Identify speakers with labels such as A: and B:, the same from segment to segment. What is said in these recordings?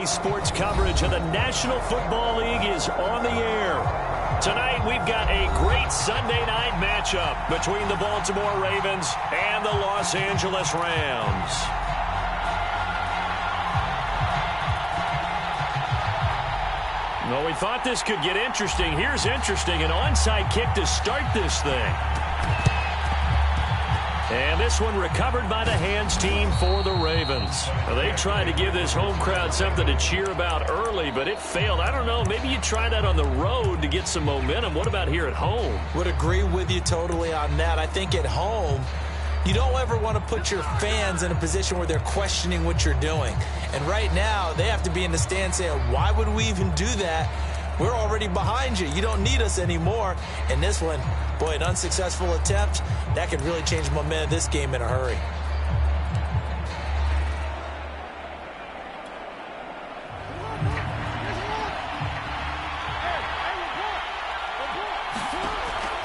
A: Sports coverage of the National Football League is on the air. Tonight, we've got a great Sunday night matchup between the Baltimore Ravens and the Los Angeles Rams. Well, we thought this could get interesting. Here's interesting, an onside kick to start this thing. And this one recovered by the hands team for the Ravens. Well, they tried to give this home crowd something to cheer about early, but it failed. I don't know, maybe you try that on the road to get some momentum. What about here at home?
B: Would agree with you totally on that. I think at home, you don't ever want to put your fans in a position where they're questioning what you're doing. And right now, they have to be in the stand saying, why would we even do that? We're already behind you. You don't need us anymore. And this one, boy, an unsuccessful attempt, that could really change the momentum of this game in a hurry.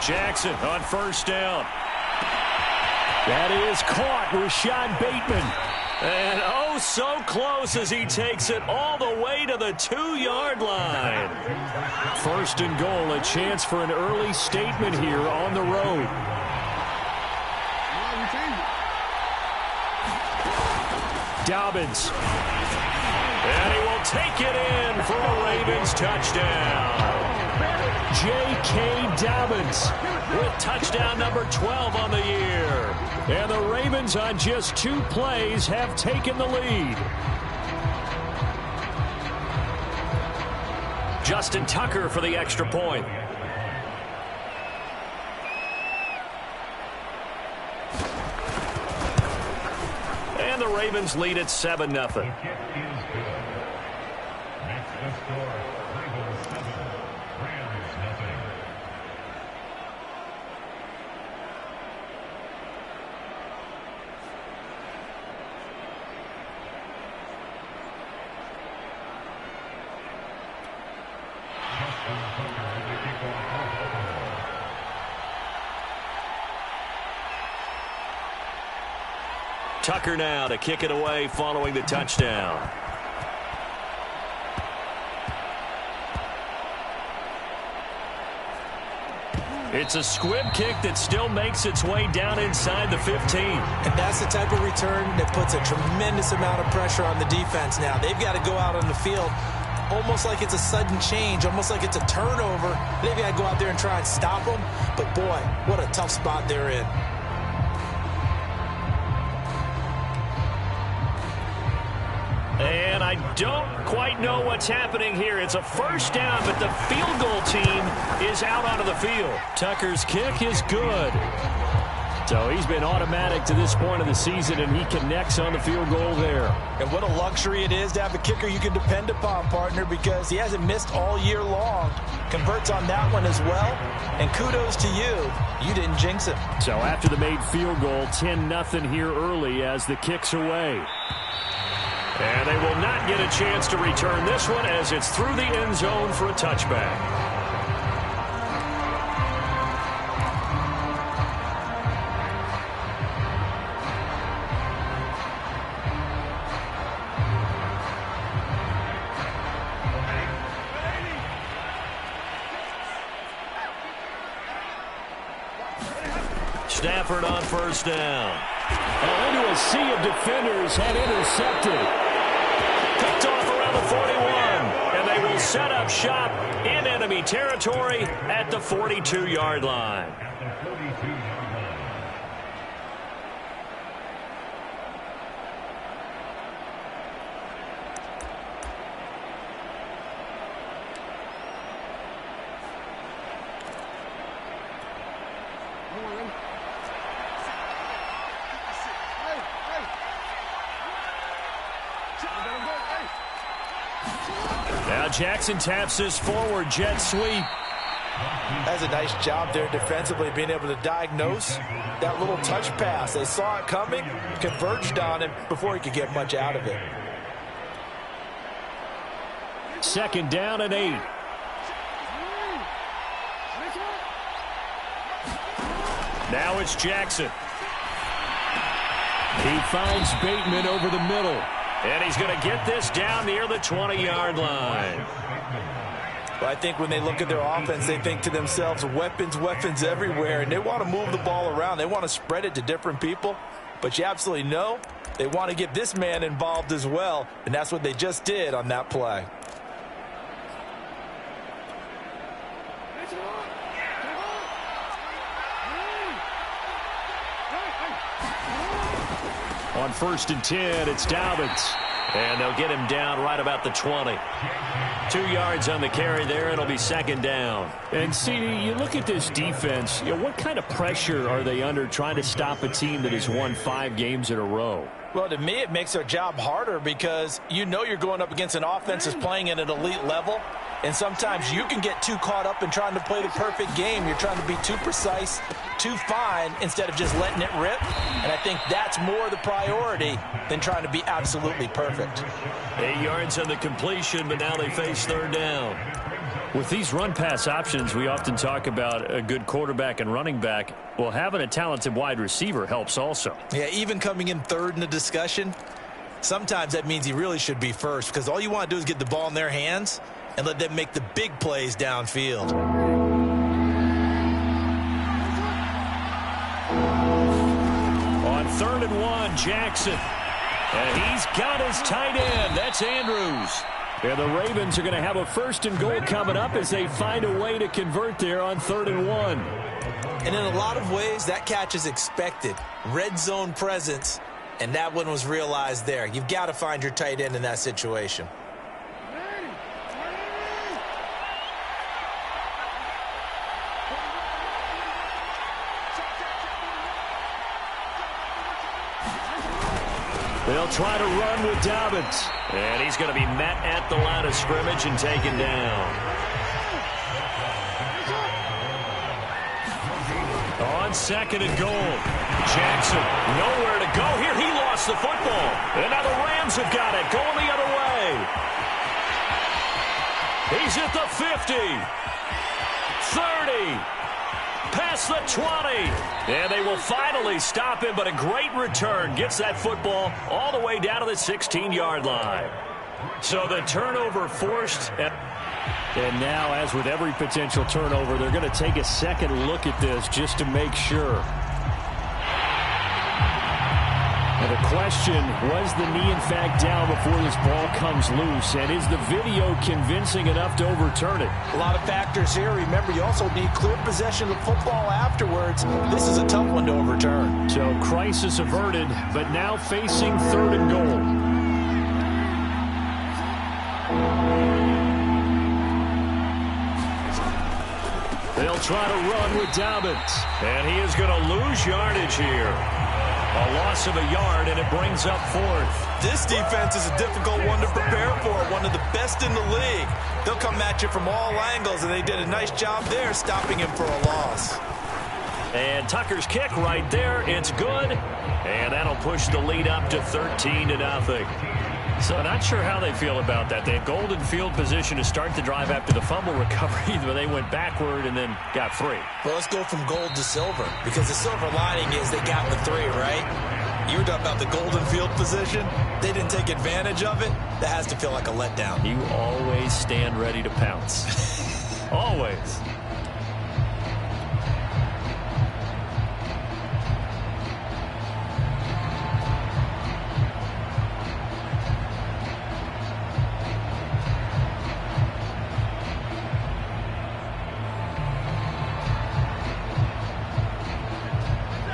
A: Jackson on first down. That is caught, Rashad Bateman. And oh, so close as he takes it all the way to the 2-yard line. First and goal, a chance for an early statement here on the road. Dobbins. And he will take it in for a Ravens touchdown. J.K. Dobbins with touchdown number 12 on the year. And the Ravens on just 2 plays have taken the lead. Justin Tucker for the extra point. And the Ravens lead at 7-0. Tucker now to kick it away following the touchdown. It's a squib kick that still makes its way down inside the 15.
B: And that's the type of return that puts a tremendous amount of pressure on the defense now. They've got to go out on the field almost like it's a sudden change, almost like it's a turnover. They've got to go out there and try and stop them. But, boy, what a tough spot they're in.
A: And I don't quite know what's happening here. It's a first down, but the field goal team is out onto the field. Tucker's kick is good. So he's been automatic to this point of the season, and he connects on the field goal there.
B: And what a luxury it is to have a kicker you can depend upon, partner, because he hasn't missed all year long. Converts on that one as well. And kudos to you. You didn't jinx him.
A: So after the made field goal, 10-0 here early as the kick's away. And they will not get a chance to return this one as it's through the end zone for a touchback. Stafford on first down. And into a sea of defenders had intercepted. Picked off around the 41, and they will set up shop in enemy territory at the 42-yard line. Now Jackson taps this forward jet sweep.
B: That's a nice job there defensively, being able to diagnose that little touch pass. They saw it coming, converged on him before he could get much out of it.
A: Second down and 8. Now it's Jackson. He finds Bateman over the middle. And he's going to get this down near the 20-yard line.
B: Well, I think when they look at their offense, they think to themselves, weapons, weapons everywhere, and they want to move the ball around. They want to spread it to different people, but you absolutely know they want to get this man involved as well, and that's what they just did on that play.
A: On 1st and 10, it's Dobbins. And they'll get him down right about the 20. 2 yards on the carry there. It'll be 2nd down. And, CD, you look at this defense, what kind of pressure are they under trying to stop a team that has won 5 games in a row?
B: Well, to me, it makes their job harder because you know you're going up against an offense that's playing at an elite level. And sometimes you can get too caught up in trying to play the perfect game. You're trying to be too precise, too fine, instead of just letting it rip. And I think that's more the priority than trying to be absolutely perfect.
A: 8 yards on the completion, but now they face 3rd down. With these run-pass options, we often talk about a good quarterback and running back. Well, having a talented wide receiver helps also.
B: Yeah, even coming in 3rd in the discussion, sometimes that means he really should be first because all you want to do is get the ball in their hands and let them make the big plays downfield.
A: On 3rd and 1, Jackson. And he's got his tight end. That's Andrews. And the Ravens are going to have a 1st and goal coming up as they find a way to convert there on 3rd and 1.
B: And in a lot of ways, that catch is expected. Red zone presence, and that one was realized there. You've got to find your tight end in that situation.
A: They'll try to run with Dobbins. And he's going to be met at the line of scrimmage and taken down. On 2nd and goal. Jackson, nowhere to go here. He lost the football. And now the Rams have got it. Going the other way. He's at the 50. 30. Past the 20. And they will finally stop him, but a great return. Gets that football all the way down to the 16-yard line. So the turnover forced. And now, as with every potential turnover, they're going to take a second look at this just to make sure. And the question, was the knee in fact down before this ball comes loose? And is the video convincing enough to overturn it?
B: A lot of factors here. Remember, you also need clear possession of football afterwards. This is a tough one to overturn.
A: So crisis averted, but now facing 3rd and goal. They'll try to run with Dobbins. And he is going to lose yardage here. A loss of a yard, and it brings up 4th.
B: This defense is a difficult one to prepare for, one of the best in the league. They'll come at you from all angles, and they did a nice job there stopping him for a loss.
A: And Tucker's kick right there. It's good. And that'll push the lead up to 13-0. So not sure how they feel about that. They had golden field position to start the drive after the fumble recovery, but they went backward and then got 3.
B: Well, let's go from gold to silver, because the silver lining is they got the 3, right? You were talking about the golden field position. They didn't take advantage of it. That has to feel like a letdown.
A: You always stand ready to pounce. Always.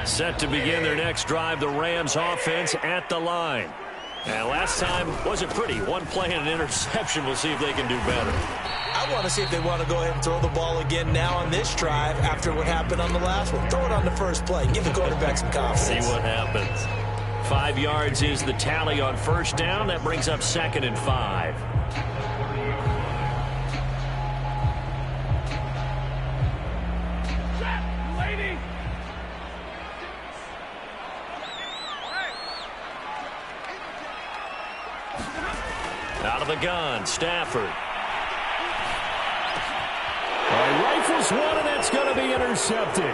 A: Set to begin their next drive, the Rams offense at the line. And last time wasn't pretty. One play and an interception. We'll see if they can do better.
B: I want to see if they want to go ahead and throw the ball again now on this drive after what happened on the last one. Throw it on the first play. Give the quarterback some confidence.
A: See what happens. 5 yards is the tally on 1st down. That brings up 2nd and 5. Out of the gun, Stafford. Rifles one, and that's going to be intercepted.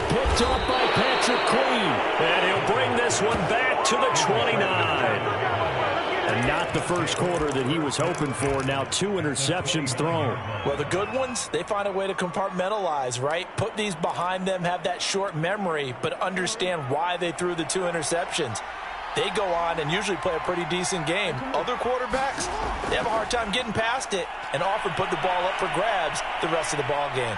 A: Picked up by Patrick Queen. And he'll bring this one back to the 29. And not the first quarter that he was hoping for. Now 2 interceptions thrown.
B: Well, the good ones, they find a way to compartmentalize, right? Put these behind them, have that short memory, but understand why they threw the 2 interceptions. They go on and usually play a pretty decent game. Other quarterbacks, they have a hard time getting past it and often put the ball up for grabs the rest of the ball game.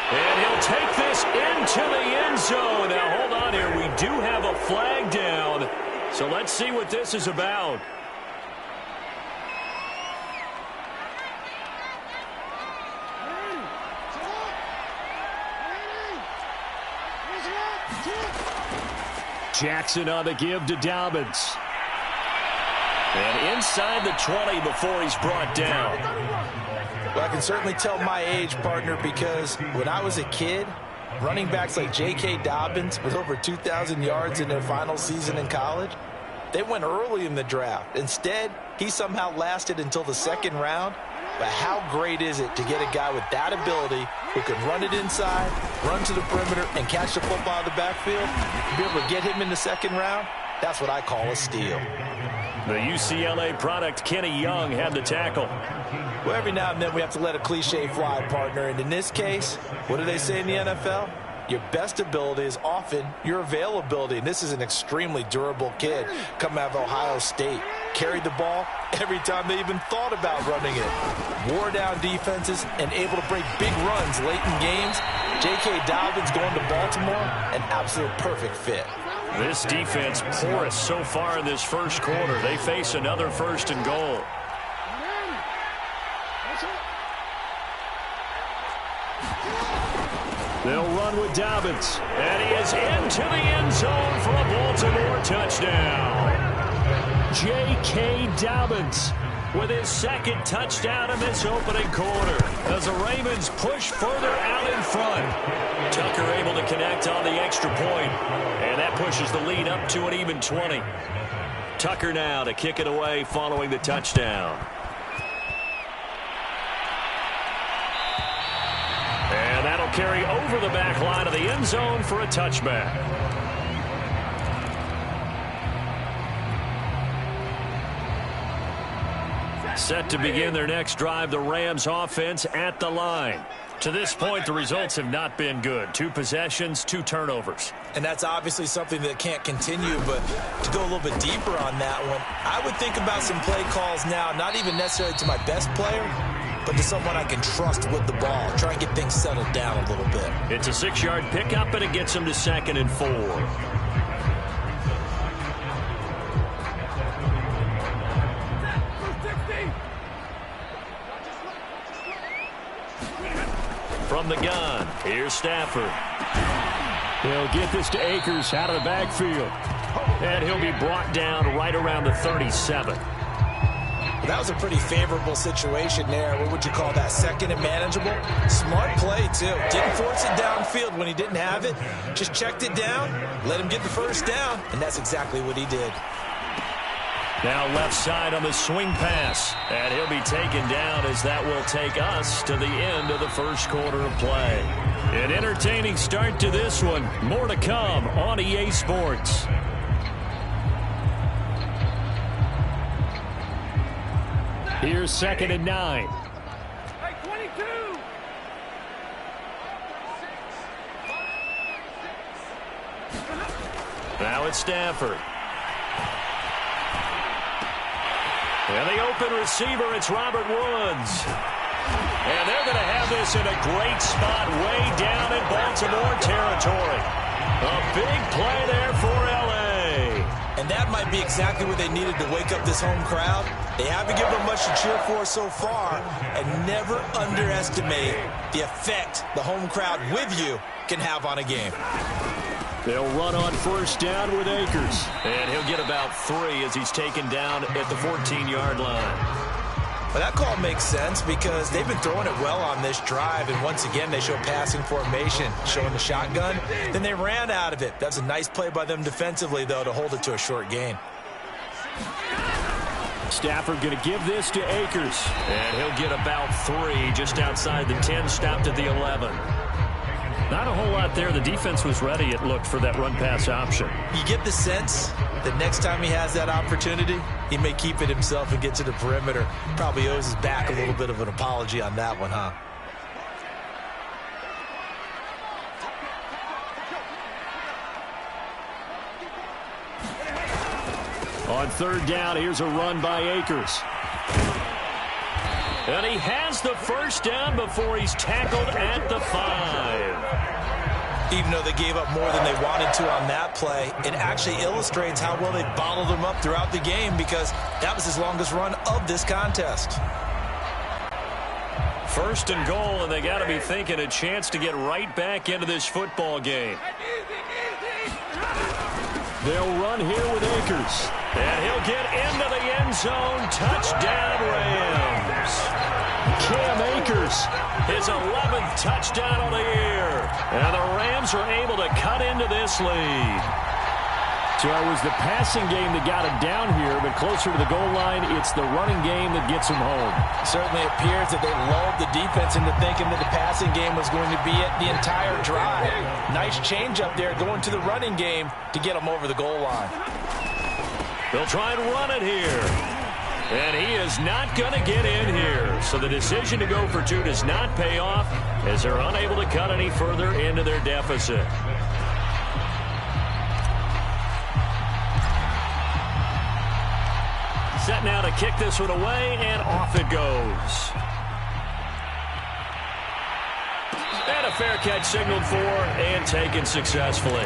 A: And he'll take this into the end zone. Now, hold on here. We do have a flag down. So let's see what this is about. Jackson on the give to Dobbins. And inside the 20 before he's brought down.
B: Well, I can certainly tell my age, partner, because when I was a kid, running backs like J.K. Dobbins with over 2,000 yards in their final season in college, they went early in the draft. Instead, he somehow lasted until the second round. But how great is it to get a guy with that ability who can run it inside, run to the perimeter, and catch the football out of the backfield? Be able to get him in the second round? That's what I call a steal.
A: The UCLA product, Kenny Young, had the tackle.
B: Well, every now and then we have to let a cliche fly, partner. And in this case, what do they say in the NFL? Your best ability is often your availability. And this is an extremely durable kid coming out of Ohio State. Carried the ball every time they even thought about running it. Wore down defenses and able to break big runs late in games. J.K. Dobbins going to Baltimore, an absolute perfect fit.
A: This defense porous so far in this first quarter. They face another 1st and goal. They'll run with Dobbins. And he is into the end zone for a Baltimore touchdown. J.K. Dobbins with his 2nd touchdown in this opening quarter as the Ravens push further out in front. Tucker able to connect on the extra point, and that pushes the lead up to an even 20. Tucker now to kick it away following the touchdown. And that'll carry over the back line of the end zone for a touchback. Set to begin their next drive, the Rams offense at the line. To this point, the results have not been good. 2 possessions, 2 turnovers.
B: And that's obviously something that can't continue, but to go a little bit deeper on that one, I would think about some play calls now, not even necessarily to my best player, but to someone I can trust with the ball. Try and get things settled down a little bit.
A: It's a 6-yard pickup, and it gets him to 2nd and 4. From the gun, here's Stafford. He'll get this to Akers out of the backfield. And he'll be brought down right around the 37.
B: That was a pretty favorable situation there. What would you call that? 2nd and manageable? Smart play, too. Didn't force it downfield when he didn't have it. Just checked it down, let him get the 1st down, and that's exactly what he did.
A: Now left side on the swing pass. And he'll be taken down as that will take us to the end of the first quarter of play. An entertaining start to this one. More to come on EA Sports. Here's 2nd and 9. Now it's Stafford. And the open receiver, it's Robert Woods. And they're going to have this in a great spot way down in Baltimore territory. A big play there for L.A.
B: And that might be exactly what they needed to wake up this home crowd. They haven't given them much to cheer for so far. And never underestimate the effect the home crowd with you can have on a game.
A: They'll run on 1st down with Akers. And he'll get about 3 as he's taken down at the 14-yard line.
B: Well, that call makes sense because they've been throwing it well on this drive. And once again, they show passing formation, showing the shotgun. Then they ran out of it. That's a nice play by them defensively, though, to hold it to a short gain.
A: Stafford going to give this to Akers. And he'll get about 3 just outside the 10, stopped at the 11. Not a whole lot there. The defense was ready, it looked, for that run-pass option.
B: You get the sense that next time he has that opportunity, he may keep it himself and get to the perimeter. Probably owes his back a little bit of an apology on that one, huh?
A: On third down, here's a run by Akers. And he has the first down before he's tackled at the 5.
B: Even though they gave up more than they wanted to on that play, it actually illustrates how well they bottled him up throughout the game, because that was his longest run of this contest.
A: First and goal, and they got to be thinking a chance to get right back into this football game. They'll run here with Akers. And he'll get into the end zone. Touchdown, Rams. Cam Akers, his 11th touchdown of the year. And the Rams are able to cut into this lead. So it was the passing game that got him down here, but closer to the goal line, it's the running game that gets him home.
B: It certainly appears that they lulled the defense into thinking that the passing game was going to be it the entire drive. Nice change up there going to the running game to get him over the goal line.
A: They'll try and run it here. And he is not going to get in here. So the decision to go for 2 does not pay off, as they're unable to cut any further into their deficit. Set now to kick this one away, and off it goes. And a fair catch signaled for and taken successfully.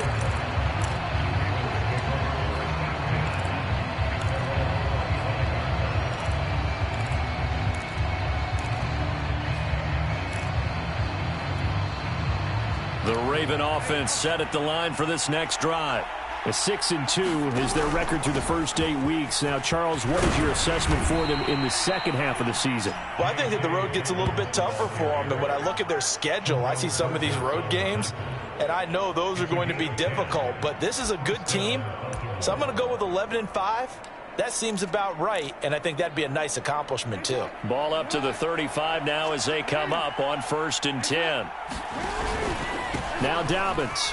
A: The Raven offense set at the line for this next drive. A 6-2 is their record through the first 8 weeks. Now, Charles, what is your assessment for them in the second half of the season?
B: Well, I think that the road gets a little bit tougher for them. And when I look at their schedule, I see some of these road games, and I know those are going to be difficult. But this is a good team, so I'm going to go with 11-5. That seems about right, and I think that'd be a nice accomplishment, too.
A: Ball up to the 35 now as they come up on 1st and 10. Now Dobbins.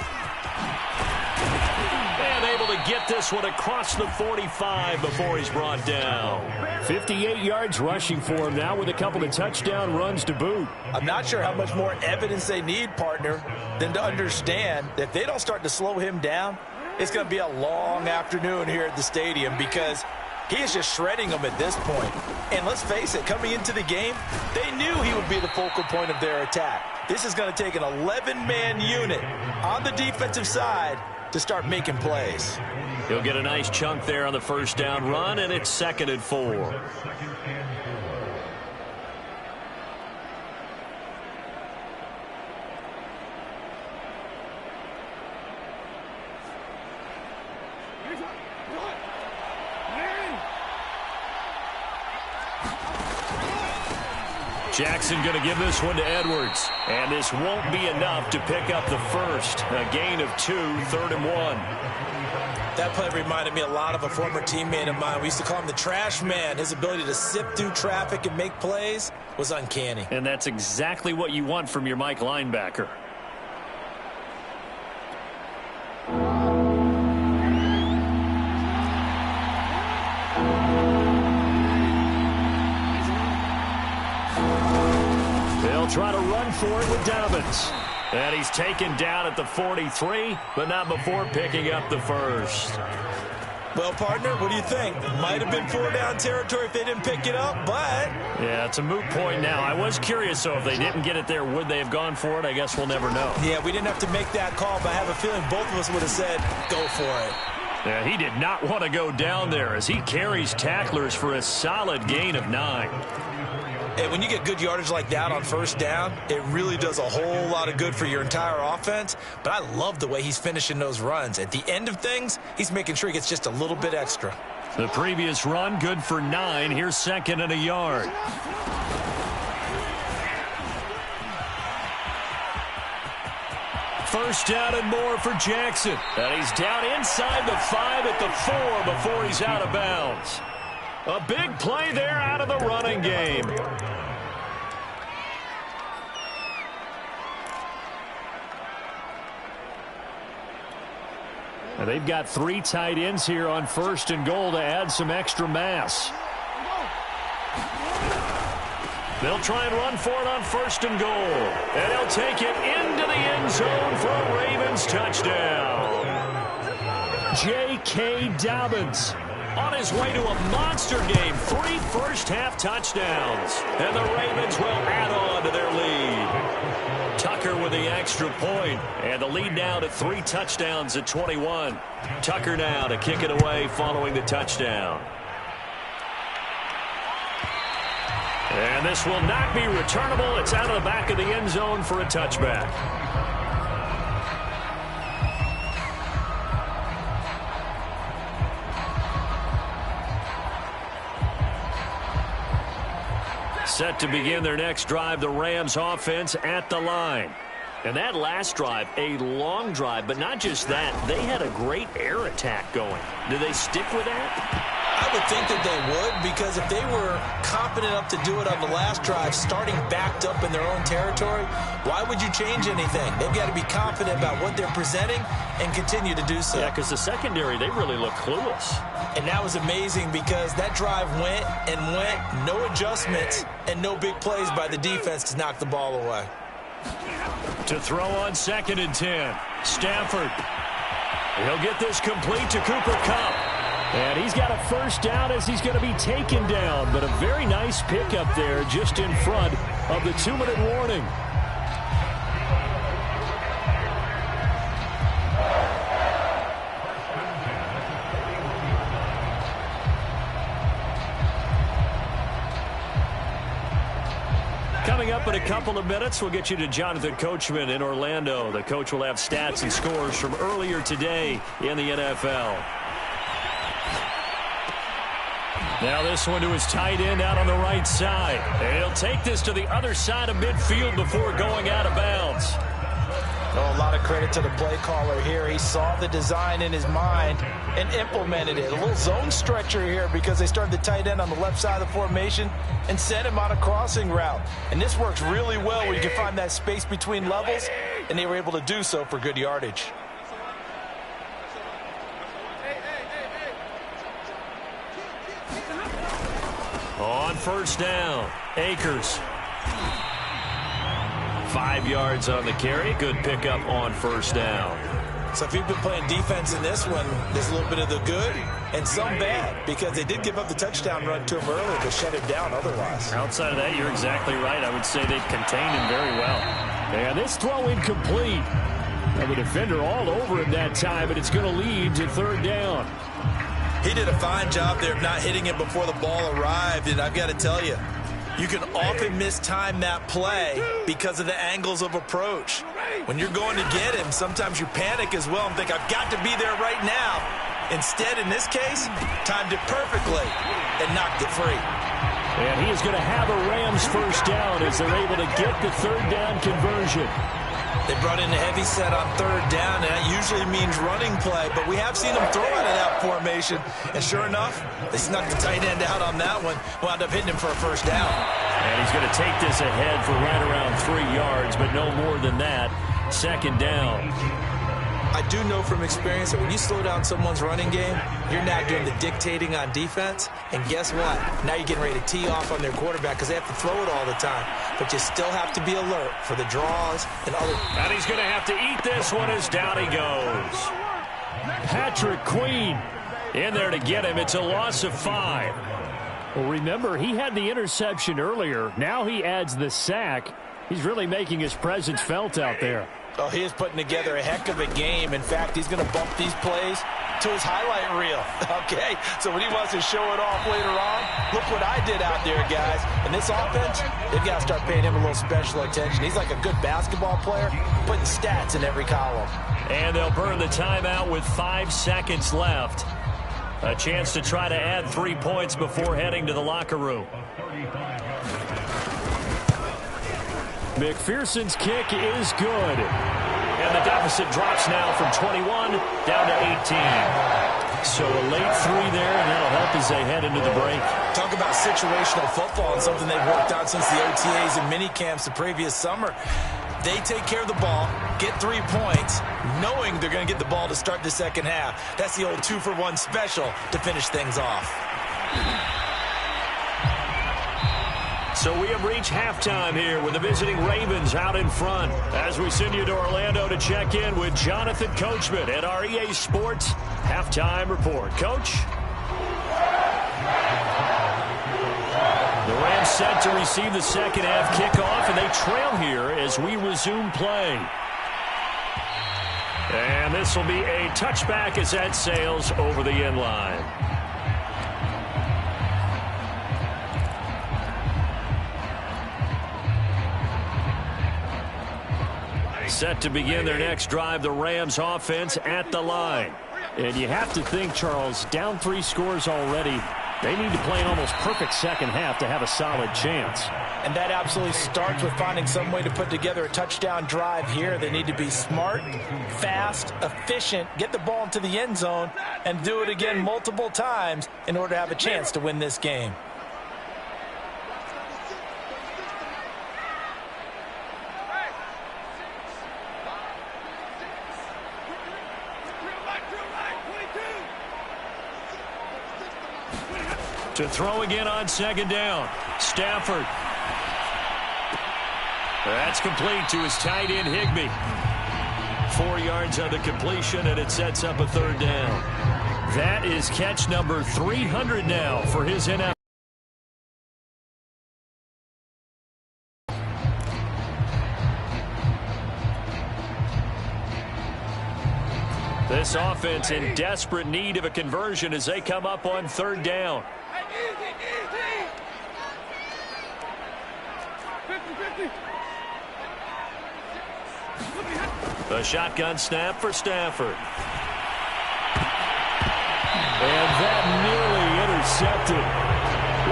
A: And able to get this one across the 45 before he's brought down. 58 yards rushing for him now with a couple of touchdown runs to boot.
B: I'm not sure how much more evidence they need, partner, than to understand that if they don't start to slow him down, it's going to be a long afternoon here at the stadium, because he is just shredding them at this point. And let's face it, coming into the game, they knew he would be the focal point of their attack. This is going to take an 11-man unit on the defensive side to start making plays.
A: He'll get a nice chunk there on the first down run, and it's 2nd and 4. Jackson going to give this one to Edwards. And this won't be enough to pick up the first. A gain of 2, 3rd and 1.
B: That play reminded me a lot of a former teammate of mine. We used to call him the trash man. His ability to sift through traffic and make plays was uncanny.
A: And that's exactly what you want from your Mike linebacker. Try to run for it with Dobbins. And he's taken down at the 43, but not before picking up the first.
B: Well, partner, what do you think? Might have been 4-down territory if they didn't pick it up, but...
A: Yeah, it's a moot point now. I was curious, though, if they didn't get it there, would they have gone for it? I guess we'll never know.
B: Yeah, we didn't have to make that call, but I have a feeling both of us would have said, go for it.
A: Yeah, he did not want to go down there as he carries tacklers for a solid gain of 9.
B: And when you get good yardage like that on first down, it really does a whole lot of good for your entire offense. But I love the way he's finishing those runs. At the end of things, he's making sure he gets just a little bit extra.
A: The previous run, good for 9. Here's 2nd and a yard. First down and more for Jackson. And he's down inside the 5 at the 4 before he's out of bounds. A big play there out of the running game. And they've got 3 tight ends here on 1st and goal to add some extra mass. They'll try and run for it on 1st and goal. And he'll take it into the end zone for a Ravens touchdown. J.K. Dobbins on his way to a monster game. 3 first-half touchdowns. And the Ravens will add on to their lead. Tucker with the extra point. And the lead now to 3 touchdowns at 21. Tucker now to kick it away following the touchdown. And this will not be returnable. It's out of the back of the end zone for a touchback. Set to begin their next drive, the Rams offense at the line. And that last drive, a long drive, but not just that. They had a great air attack going. Do they stick with that?
B: I would think that they would, because if they were confident enough to do it on the last drive, starting backed up in their own territory, why would you change anything? They've got to be confident about what they're presenting and continue to do so.
A: Yeah, because the secondary, they really look clueless.
B: And that was amazing because that drive went and went, no adjustments, and no big plays by the defense to knock the ball away.
A: To throw on 2nd and 10, Stafford. He'll get this complete to Cooper Kupp. And he's got a first down as he's going to be taken down. But a very nice pickup there just in front of the 2-minute warning. Coming up in a couple of minutes, we'll get you to Jonathan Coachman in Orlando. The coach will have stats and scores from earlier today in the NFL. Now this one to his tight end out on the right side. And he'll take this to the other side of midfield before going out of bounds.
B: Oh, a lot of credit to the play caller here. He saw the design in his mind and implemented it. A little zone stretcher here because they started the tight end on the left side of the formation and sent him on a crossing route. And this works really well where you can find that space between levels, and they were able to do so for good yardage.
A: On first down, Akers. 5 yards on the carry. Good pickup on first down.
B: So if you've been playing defense in this one, there's a little bit of the good and some bad, because they did give up the touchdown run to him earlier, but shut him down otherwise.
A: Outside of that, you're exactly right. I would say they've contained him very well. And this throw incomplete. And the defender all over him that time, but it's going to lead to 3rd down.
B: He did a fine job there of not hitting him before the ball arrived, and I've got to tell you, you can often mistime that play because of the angles of approach. When you're going to get him, sometimes you panic as well and think, I've got to be there right now. Instead, in this case, timed it perfectly and knocked it free.
A: And he is going to have a Rams first down as they're able to get the 3rd down conversion.
B: They brought in a heavy set on 3rd down, and that usually means running play, but we have seen them throw out of that formation, and sure enough, they snuck the tight end out on that one, wound up hitting him for a first down.
A: And he's going to take this ahead for right around 3 yards, but no more than that. 2nd down.
B: I do know from experience that when you slow down someone's running game, you're now doing the dictating on defense. And guess what? Now you're getting ready to tee off on their quarterback because they have to throw it all the time. But you still have to be alert for the draws and other.
A: And he's going to have to eat this one as down he goes. Patrick Queen in there to get him. It's a loss of 5. Well, remember, he had the interception earlier. Now he adds the sack. He's really making his presence felt out there.
B: Oh, he is putting together a heck of a game. In fact, he's going to bump these plays to his highlight reel. Okay, so when he wants to show it off later on, look what I did out there, guys. And this offense, they've got to start paying him a little special attention. He's like a good basketball player, putting stats in every column.
A: And they'll burn the timeout with 5 seconds left. A chance to try to add 3 points before heading to the locker room. McPherson's kick is good. And the deficit drops now from 21 down to 18. So a late 3 there, and that'll help as they head into the break.
B: Talk about situational football and something they've worked on since the OTAs and mini camps the previous summer. They take care of the ball, get 3 points, knowing they're going to get the ball to start the second half. That's the old 2-for-1 special to finish things off.
A: So we have reached halftime here with the visiting Ravens out in front. As we send you to Orlando to check in with Jonathan Coachman at our EA Sports Halftime Report. Coach? The Rams set to receive the second half kickoff, and they trail here as we resume play. And this will be a touchback as that sails over the end line. Set to begin their next drive, the Rams offense at the line.
C: And you have to think, Charles, down 3 scores already, they need to play an almost perfect second half to have a solid chance.
B: And that absolutely starts with finding some way to put together a touchdown drive here. They need to be smart, fast, efficient, get the ball into the end zone, and do it again multiple times in order to have a chance to win this game.
A: To throw again on second down. Stafford. That's complete to his tight end, Higbee. 4 yards on the completion, and it sets up a third down. That is catch number 300 now for his NFL. This offense in desperate need of a conversion as they come up on third down. The shotgun snap for Stafford.
C: And that nearly intercepted.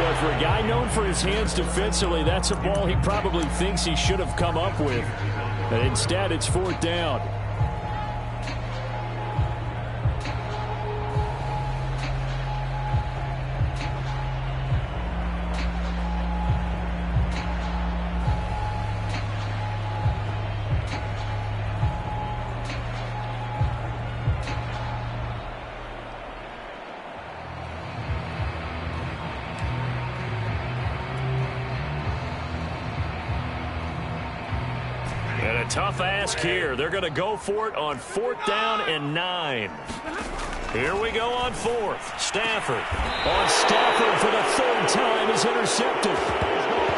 C: Well, for a guy known for his hands defensively, that's a ball he probably thinks he should have come up with. And instead, it's fourth down.
A: Tough ask here. They're going to go for it on 4th down and 9. Here we go on 4th. Stafford. On Stafford for the 3rd time is intercepted.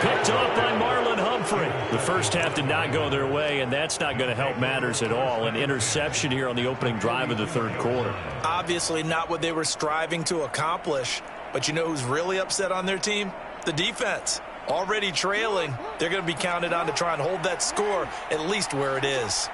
A: Picked off by Marlon Humphrey. The first half did not go their way, and that's not going to help matters at all. An interception here on the opening drive of the 3rd quarter.
B: Obviously not what they were striving to accomplish. But you know who's really upset on their team? The defense. Already trailing, they're going to be counted on to try and hold that score at least where it is.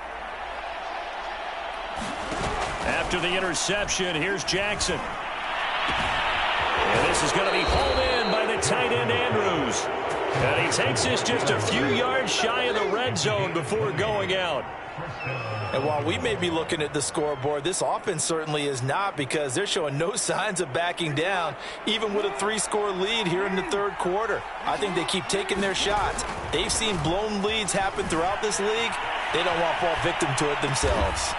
A: After the interception, here's Jackson. And this is going to be hauled in by the tight end Andrews. And he takes this just a few yards shy of the red zone before going out.
B: And while we may be looking at the scoreboard, this offense certainly is not, because they're showing no signs of backing down, even with a 3-score lead here in the 3rd quarter. I think they keep taking their shots. They've seen blown leads happen throughout this league. They don't want to fall victim to it themselves.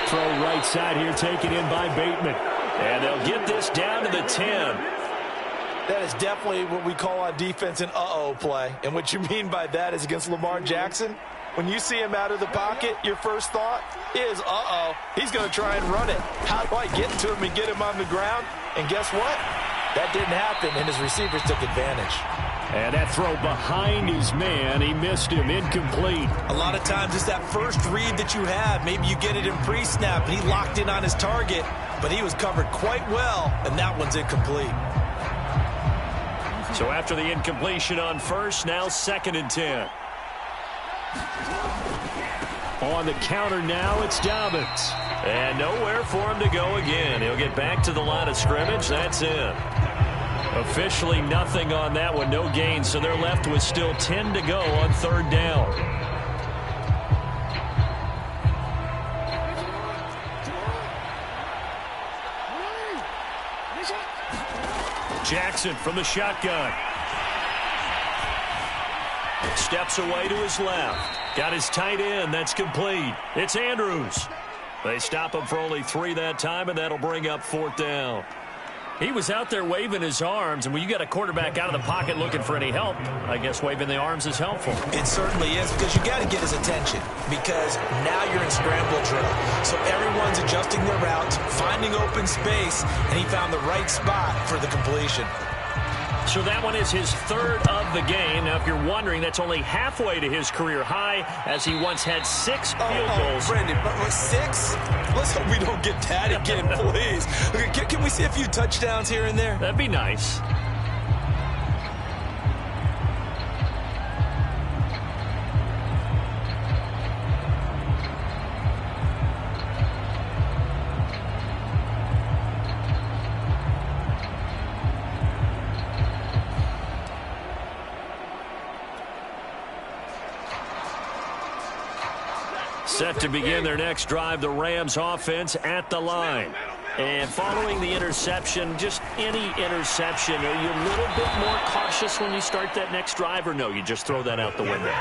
C: Throw right side here, taken in by Bateman.
A: And they'll get this down to the 10.
B: That is definitely what we call on defense an uh-oh play. And what you mean by that is against Lamar Jackson, when you see him out of the pocket, your first thought is, uh-oh, he's going to try and run it. How do I get to him and get him on the ground? And guess what? That didn't happen, and his receivers took advantage.
C: And that throw behind his man, he missed him, incomplete.
B: A lot of times it's that first read that you have. Maybe you get it in pre-snap, and he locked in on his target, but he was covered quite well, and that one's incomplete.
A: So after the incompletion on first, now 2nd and 10.
C: On the counter now, it's Dobbins.
A: And nowhere for him to go again. He'll get back to the line of scrimmage. That's it. Officially nothing on that one, no gain. So they're left with still 10 to go on 3rd down. Jackson from the shotgun. Steps away to his left. Got his tight end. That's complete. It's Andrews. They stop him for only 3 that time, and that'll bring up 4th down. He was out there waving his arms, and when you got a quarterback out of the pocket looking for any help, I guess waving the arms is helpful.
B: It certainly is, because you got to get his attention, because now you're in scramble drill. So everyone's adjusting their routes, finding open space, and he found the right spot for the completion.
A: So that one is his 3rd of the game. Now, if you're wondering, that's only halfway to his career high, as he once had 6 field goals.
B: Brendan, but 6? Let's hope we don't get that again, please. Okay, can we see a few touchdowns here and there?
A: That'd be nice. Set to begin their next drive, the Rams offense at the line. And following the interception, just any interception, are you a little bit more cautious when you start that next drive, or no, you just throw that out the window?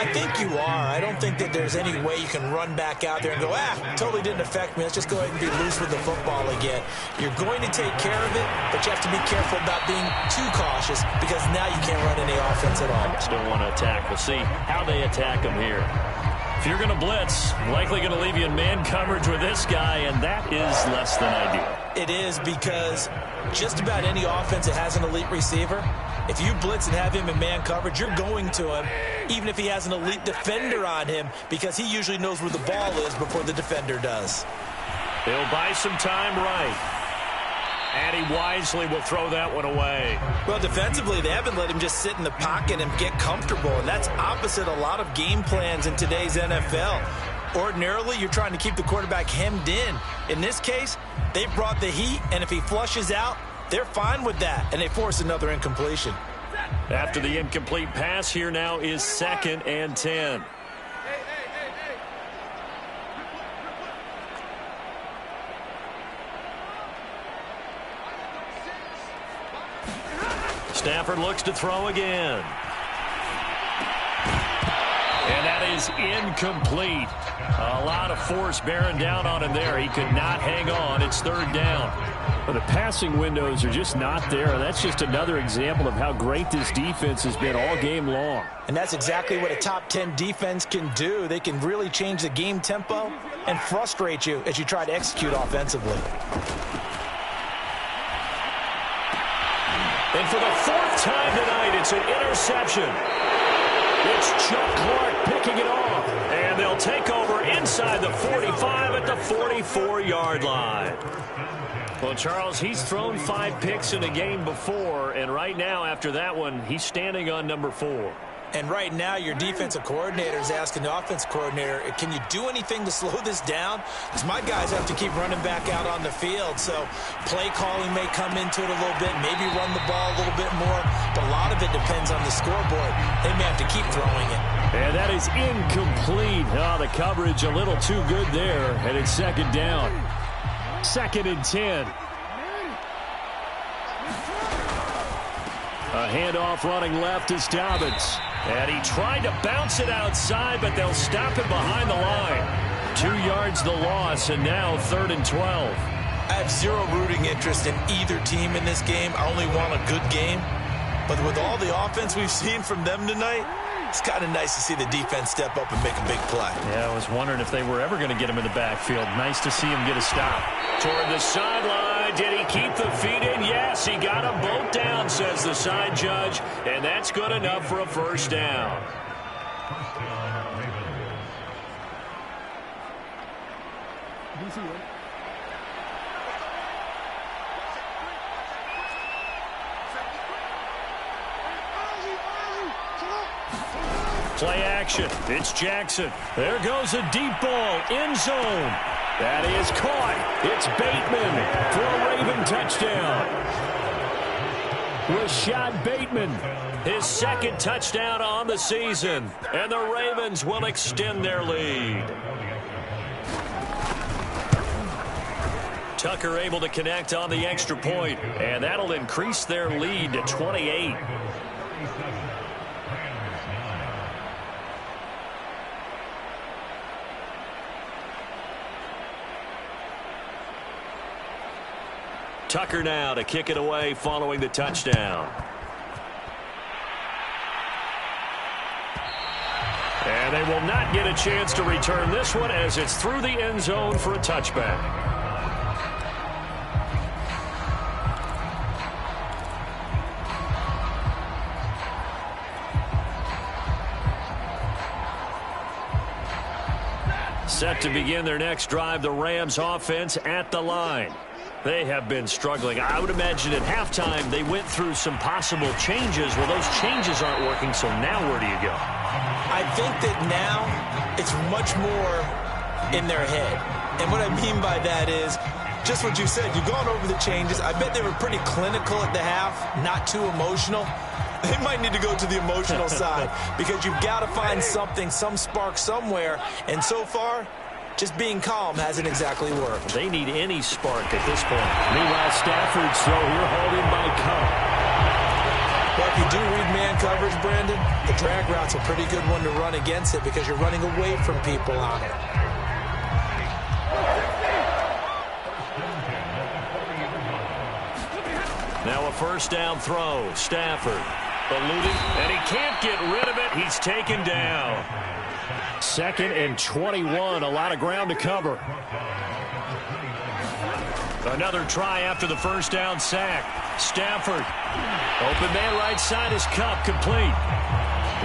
B: I think you are. I don't think that there's any way you can run back out there and go, totally didn't affect me. Let's just go ahead and be loose with the football again. You're going to take care of it, but you have to be careful about being too cautious, because now you can't run any offense at all.
A: Still want to attack. We'll see how they attack him here. If you're going to blitz, likely going to leave you in man coverage with this guy, and that is less than ideal.
B: It is, because just about any offense that has an elite receiver, if you blitz and have him in man coverage, you're going to him, even if he has an elite defender on him, because he usually knows where the ball is before the defender does.
A: He'll buy some time right. And he wisely will throw that one away.
B: Well, defensively, they haven't let him just sit in the pocket and get comfortable, and that's opposite a lot of game plans in today's NFL. Ordinarily, you're trying to keep the quarterback hemmed in. In this case, they brought the heat, and if he flushes out, they're fine with that, and they force another incompletion.
A: After the incomplete pass, here now is 2nd and 10. Stafford looks to throw again. And that is incomplete. A lot of force bearing down on him there. He could not hang on. It's 3rd down.
C: Well, the passing windows are just not there. That's just another example of how great this defense has been all game long.
B: And that's exactly what a top 10 defense can do. They can really change the game tempo and frustrate you as you try to execute offensively.
A: And for the 4th time tonight, it's an interception. It's Chuck Clark picking it off. And they'll take over inside the 45 at the 44-yard line. Well, Charles, he's thrown 5 picks in a game before, and right now, after that one, he's standing on number 4.
B: And right now, your defensive coordinator is asking the offense coordinator, can you do anything to slow this down? Because my guys have to keep running back out on the field. So play calling may come into it a little bit, maybe run the ball a little bit more. But a lot of it depends on the scoreboard. They may have to keep throwing it.
C: And that is incomplete. Oh, the coverage a little too good there. And it's 2nd down. 2nd and 10. A handoff running left is Dobbins.
A: And he tried to bounce it outside, but they'll stop him behind the line. 2 yards the loss, and now 3rd and 12.
B: I have zero rooting interest in either team in this game. I only want a good game. But with all the offense we've seen from them tonight, it's kind of nice to see the defense step up and make a big play.
C: Yeah, I was wondering if they were ever going to get him in the backfield. Nice to see him get a stop.
A: Toward the sideline, did he keep the feet in? Yes, he got them both down, says the side judge, and that's good enough for a 1st down. Play action. It's Jackson. There goes a deep ball. End zone. That is caught. It's Bateman for a Raven touchdown. Rashad Bateman, his 2nd touchdown on the season. And the Ravens will extend their lead. Tucker able to connect on the extra point, and that'll increase their lead to 28.
C: Tucker now to kick it away following the touchdown. And they will not get a chance to return this one as it's through the end zone for a touchback. Set to begin their next drive, the Rams offense at the line. They have been struggling. I would imagine at halftime they went through some possible changes. Well, those changes aren't working, so now where do you go?
B: I think that now it's much more in their head. And what I mean by that is just what you said. You've gone over the changes. I bet they were pretty clinical at the half, not too emotional. They might need to go to the emotional side because you've got to find something, some spark somewhere. And so far, just being calm hasn't exactly worked.
C: They need any spark at this point. Meanwhile, Stafford's throw here hauled in by Cup.
B: Well, if you do read man coverage, Brandon, the drag route's a pretty good one to run against it because you're running away from people on it.
C: Now a first down throw. Stafford eluding, and he can't get rid of it. He's taken down. 2nd and 21. A lot of ground to cover. Another try after the first down sack. Stafford. Open man right side is Cup, complete.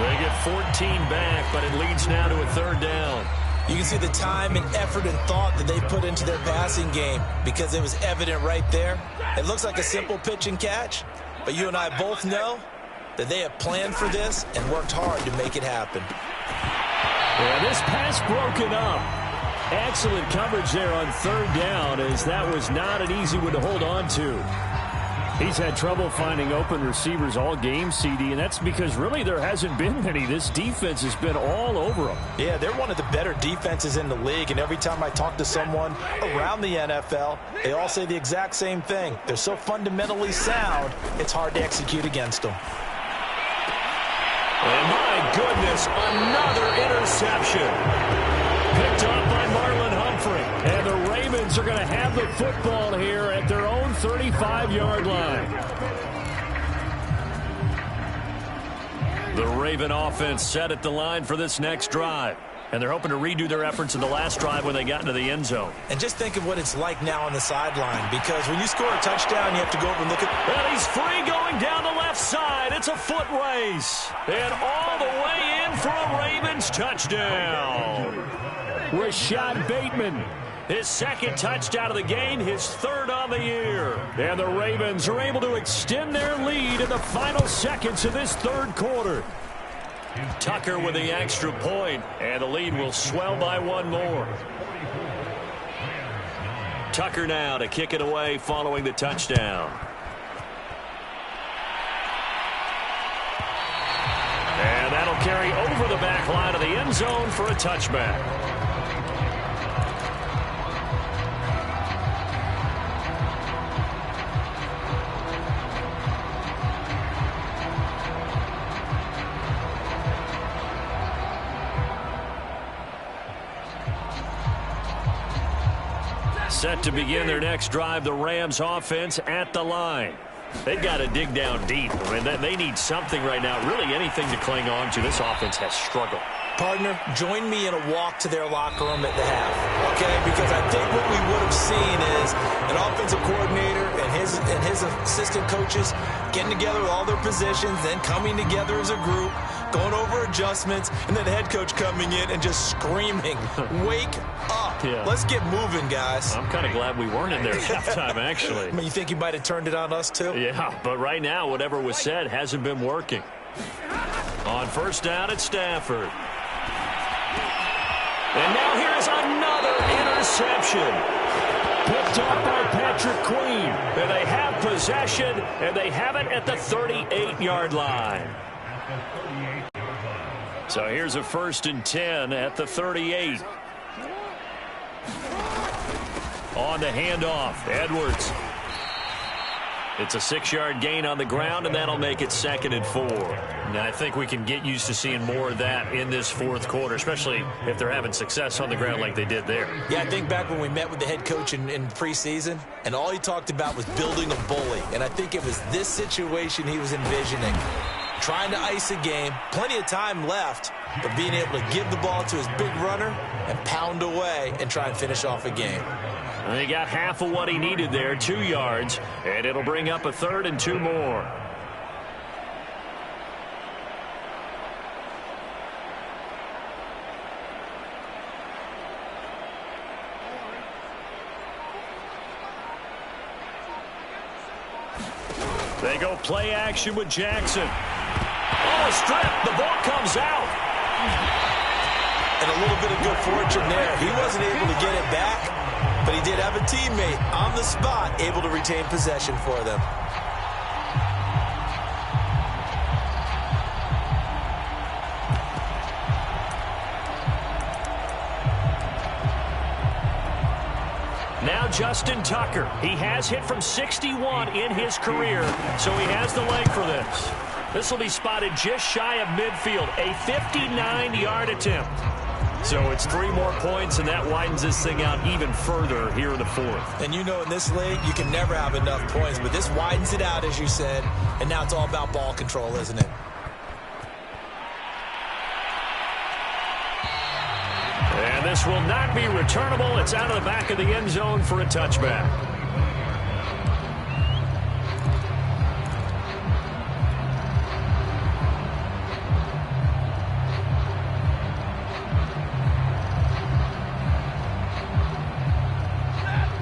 C: They get 14 back, but it leads now to a 3rd down.
B: You can see the time and effort and thought that they put into their passing game because it was evident right there. It looks like a simple pitch and catch, but you and I both know that they have planned for this and worked hard to make it happen.
C: Yeah, this pass broken up. Excellent coverage there on 3rd down, as that was not an easy one to hold on to. He's had trouble finding open receivers all game, CD, and that's because really there hasn't been many. This defense has been all over them.
B: Yeah, they're one of the better defenses in the league, and every time I talk to someone around the NFL, they all say the exact same thing. They're so fundamentally sound, it's hard to execute against them.
C: And my goodness, another interception. Picked up by Marlon Humphrey. And the Ravens are going to have the football here at their own 35-yard line. The Raven offense set at the line for this next drive. And they're hoping to redo their efforts in the last drive when they got into the end zone.
B: And just think of what it's like now on the sideline, because when you score a touchdown, you have to go over and look at...
C: Well, he's free going down the left side. It's a foot race. And all the way in for a Ravens touchdown. Rashad Bateman, his 2nd touchdown of the game, his 3rd on the year. And the Ravens are able to extend their lead in the final seconds of this 3rd quarter. Tucker with the extra point, and the lead will swell by 1 more. Tucker now to kick it away following the touchdown. And that'll carry over the back line of the end zone for a touchback. Set to begin their next drive, the Rams offense at the line. They've got to dig down deep. I mean, they need something right now, really anything to cling on to. This offense has struggled.
B: Partner, join me in a walk to their locker room at the half, okay? Because I think what we would have seen is an offensive coordinator and his assistant coaches getting together with all their positions, then coming together as a group, going over adjustments, and then the head coach coming in and just screaming, wake up. Yeah. Let's get moving, guys.
C: I'm kind of glad we weren't in there at halftime, actually.
B: I mean, you think he might have turned it on us, too?
C: Yeah, but right now, whatever was said hasn't been working. On first down, it's Stafford. And now here is another interception. Picked up by Patrick Queen. And they have possession, and they have it at the 38-yard line. So here's a 1st and 10 at the 38. On the handoff, Edwards. It's a 6-yard gain on the ground, and that'll make it 2nd and 4. Now, I think we can get used to seeing more of that in this fourth quarter, especially if they're having success on the ground like they did there.
B: Yeah, I think back when we met with the head coach in preseason, and all he talked about was building a bully. And I think it was this situation he was envisioning. Trying to ice a game, plenty of time left, but being able to give the ball to his big runner and pound away and try and finish off a game.
C: And he got half of what he needed there, 2 yards, and it'll bring up a 3rd and 2 more. They go play action with Jackson. Oh, a strip. The ball comes out.
B: And a little bit of good fortune there. He wasn't able to get it back, but he did have a teammate on the spot able to retain possession for them.
C: Now Justin Tucker. He has hit from 61 in his career, so he has the leg for this. This will be spotted just shy of midfield, a 59-yard attempt. So it's 3 more points, and that widens this thing out even further here in the fourth.
B: And you know in this league, you can never have enough points, but this widens it out, as you said, and now it's all about ball control, isn't it?
C: And this will not be returnable. It's out of the back of the end zone for a touchback.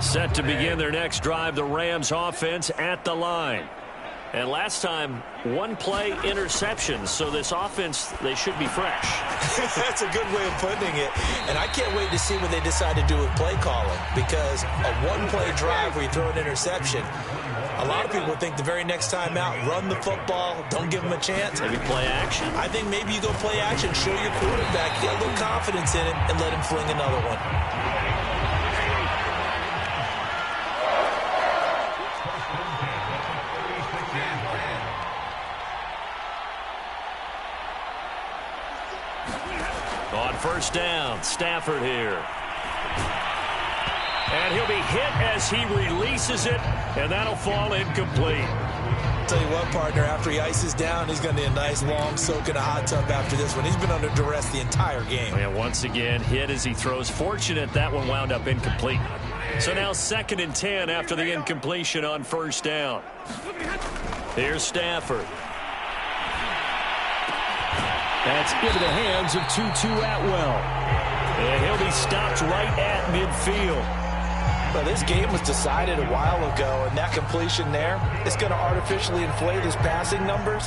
C: Set to begin their next drive, the Rams offense at the line. And last time, 1-play interceptions, so this offense, they should be fresh.
B: That's a good way of putting it. And I can't wait to see what they decide to do with play calling, because a 1-play drive where you throw an interception, a lot of people think the very next time out, run the football, don't give them a chance.
C: Maybe play action.
B: I think maybe you go play action, show your quarterback, get a little confidence in him, and let him fling another one.
C: On first down, Stafford here. And he'll be hit as he releases it, and that'll fall incomplete.
B: Tell you what, partner, after he ices down, he's going to need a nice long soak in a hot tub after this one. He's been under duress the entire game.
C: And once again, hit as he throws. Fortunate that one wound up incomplete. So now 2nd and 10 after the incompletion on first down. Here's Stafford. That's into the hands of Tutu Atwell. And he'll be stopped right at midfield.
B: Well, this game was decided a while ago, and that completion there is going to artificially inflate his passing numbers.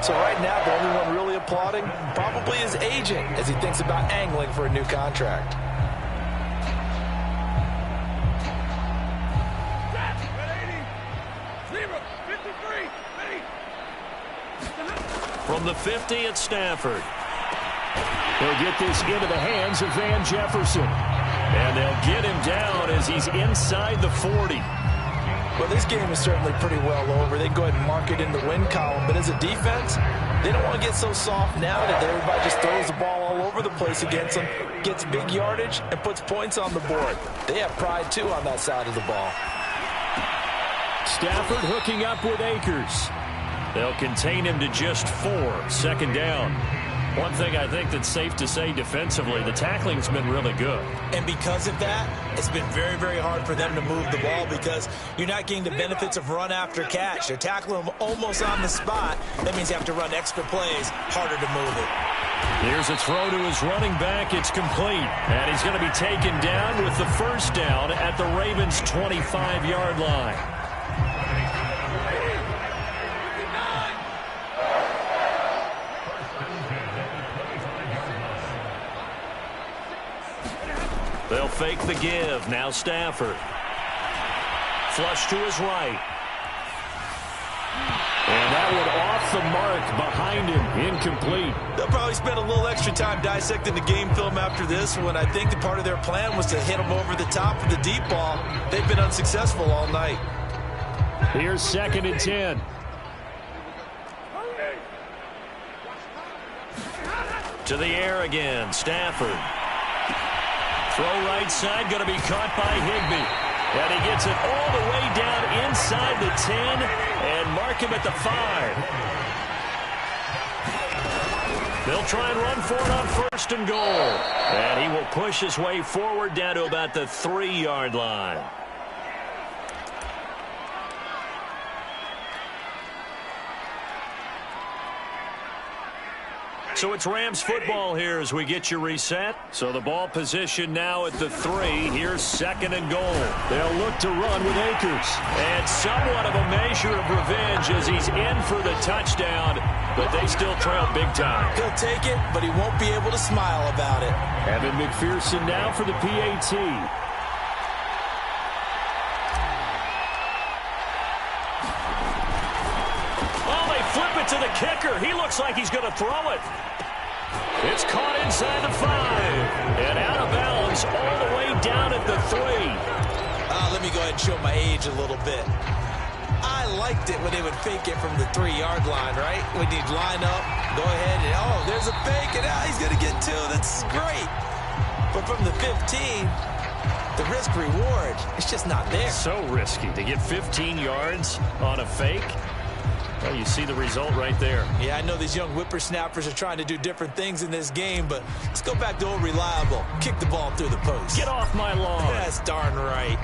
B: So right now, the only one really applauding probably his agent as he thinks about angling for a new contract.
C: From the 50 at Stafford. He'll get this into the hands of Van Jefferson. And they'll get him down as he's inside the 40.
B: Well, this game is certainly pretty well over. They can go ahead and mark it in the win column. But as a defense, they don't want to get so soft now that everybody just throws the ball all over the place against them, gets big yardage, and puts points on the board. They have pride, too, on that side of the ball.
C: Stafford hooking up with Akers. They'll contain him to just 4. 2nd down. One thing I think that's safe to say defensively, the tackling's been really good.
B: And because of that, it's been very, very hard for them to move the ball because you're not getting the benefits of run after catch. They're tackling them almost on the spot. That means you have to run extra plays, harder to move it.
C: Here's a throw to his running back. It's complete. And he's going to be taken down with the first down at the Ravens' 25-yard line. They'll fake the give. Now Stafford. Flush to his right. And that one off the mark behind him. Incomplete.
B: They'll probably spend a little extra time dissecting the game film after this one. I think the part of their plan was to hit them over the top with the deep ball. They've been unsuccessful all night.
C: Here's 2nd and 10.
A: To the air again, Stafford. Throw right side, going to be caught by Higbee. And he gets it all the way down inside the 10 and mark him at the 5. They'll try and run for it on 1st and goal. And he will push his way forward down to about the 3-yard line. So it's Rams football here as we get you reset. So the ball position now at the 3. Here's 2nd and goal.
C: They'll look to run with Akers.
A: And somewhat of a measure of revenge as he's in for the touchdown. But they still trail big time.
B: He'll take it, but he won't be able to smile about it.
C: Evan McPherson now for the PAT.
A: Flip it to the kicker. He looks like he's going to throw it. It's caught inside the 5. And out of bounds all the way down at the 3.
B: Let me go ahead and show my age a little bit. I liked it when they would fake it from the 3-yard line, right? When you'd line up, go ahead, and oh, there's a fake, and he's going to get 2. That's great. But from the 15, the risk-reward, it's just not there.
A: So risky to get 15 yards on a fake. Well, you see the result right there.
B: Yeah, I know these young whippersnappers are trying to do different things in this game, but let's go back to old reliable. Kick the ball through the post.
A: Get off my lawn.
B: That's darn right.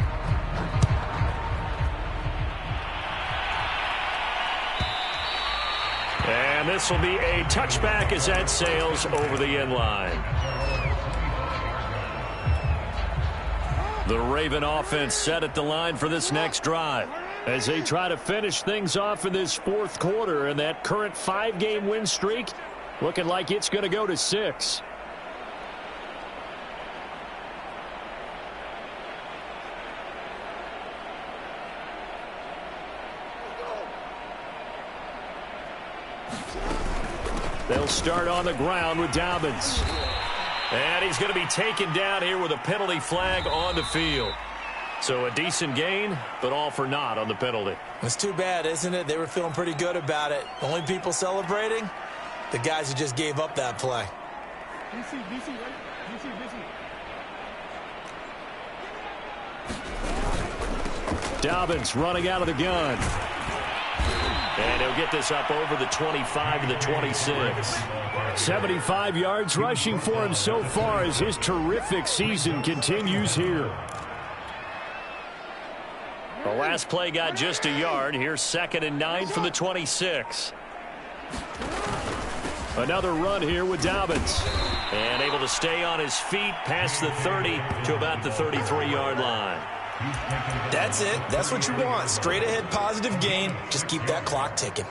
A: And this will be a touchback as that sails over the end line. The Raven offense set at the line for this next drive as they try to finish things off in this 4th quarter, and that current 5-game win streak looking like it's going to go to 6. They'll start on the ground with Dobbins. And he's going to be taken down here with a penalty flag on the field. So a decent gain, but all for naught on the penalty.
B: It's too bad, isn't it? They were feeling pretty good about it. The only people celebrating, the guys who just gave up that play.
D: DC, right? DC.
C: Dobbins running out of the gun.
A: And he'll get this up over the 25 to the 26.
C: 75 yards rushing for him so far as his terrific season continues here.
A: The last play got just a yard. Here's 2nd and 9 from the 26.
C: Another run here with Dobbins.
A: And able to stay on his feet past the 30 to about the 33-yard line.
B: That's it. That's what you want. Straight ahead positive gain. Just keep that clock ticking.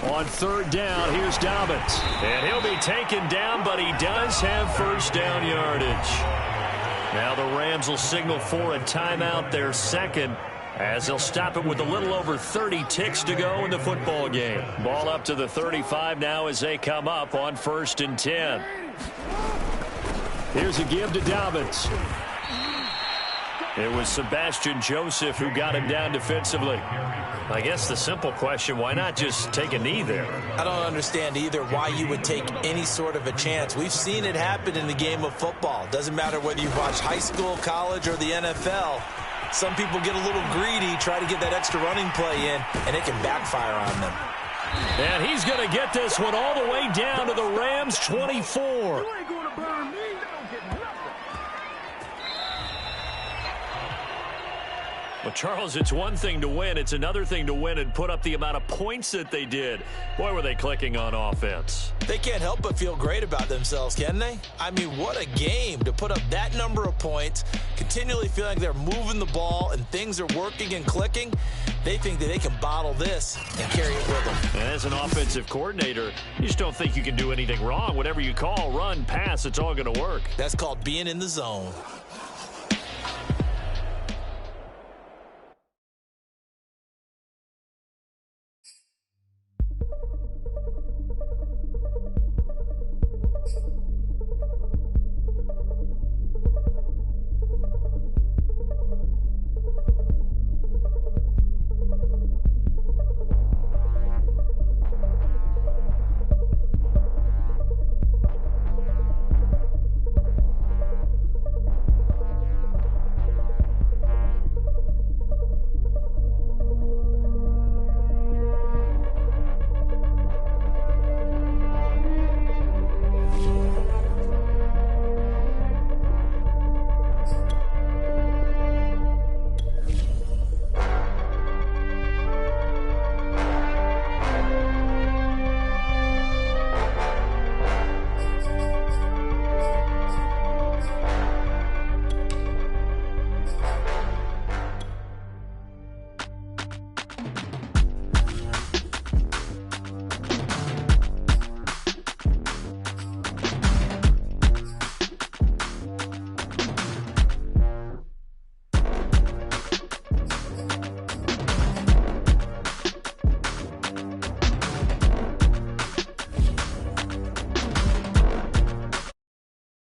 C: On 3rd down, here's Dobbins.
A: And he'll be taken down, but he does have 1st down yardage. Now the Rams will signal for a timeout, their 2nd, as they'll stop it with a little over 30 ticks to go in the football game. Ball up to the 35 now as they come up on 1st and 10.
C: Here's a give to Dobbins.
A: It was Sebastian Joseph who got him down defensively. I guess the simple question, why not just take a knee there?
B: I don't understand either why you would take any sort of a chance. We've seen it happen in the game of football. Doesn't matter whether you've watched high school, college, or the NFL. Some people get a little greedy, try to get that extra running play in, and it can backfire on them.
A: And he's going to get this one all the way down to the Rams' 24.
D: You ain't going to burn me. Don't get nothing.
A: Well, Charles, it's one thing to win. It's another thing to win and put up the amount of points that they did. Boy, were they clicking on offense.
B: They can't help but feel great about themselves, can they? I mean, what a game to put up that number of points, continually feel like they're moving the ball and things are working and clicking. They think that they can bottle this and carry it with them.
A: And as an offensive coordinator, you just don't think you can do anything wrong. Whatever you call, run, pass, it's all going to work.
B: That's called being in the zone.